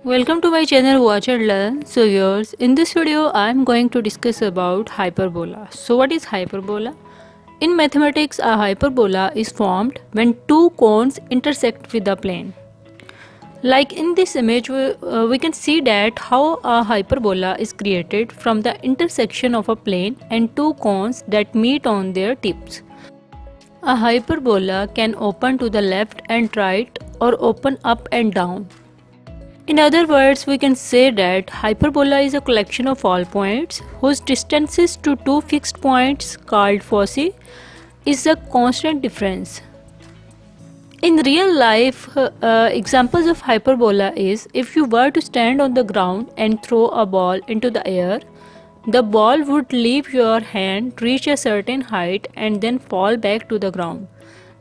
Welcome to my channel Watch and Learn. So viewers, in this video I am going to discuss about hyperbola. So what is hyperbola? In mathematics, a hyperbola is formed when two cones intersect with a plane. Like in this image, we can see that how a hyperbola is created from the intersection of a plane and two cones that meet on their tips. A hyperbola can open to the left and right or open up and down. In other words, we can say that hyperbola is a collection of all points whose distances to two fixed points called foci is a constant difference. In real life, examples of hyperbola is if you were to stand on the ground and throw a ball into the air, the ball would leave your hand, reach a certain height and then fall back to the ground.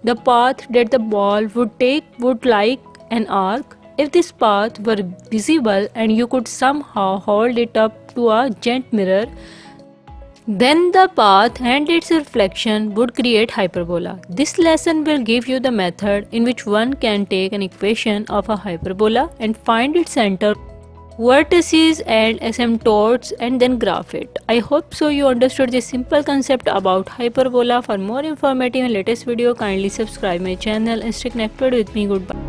The path that the ball would take would like an arc. If this path were visible and you could somehow hold it up to a giant mirror, then the path and its reflection would create hyperbola. This lesson will give you the method in which one can take an equation of a hyperbola and find its center, vertices and asymptotes and then graph it. I hope so you understood this simple concept about hyperbola. For more informative and latest video, kindly subscribe my channel and stay connected with me. Goodbye.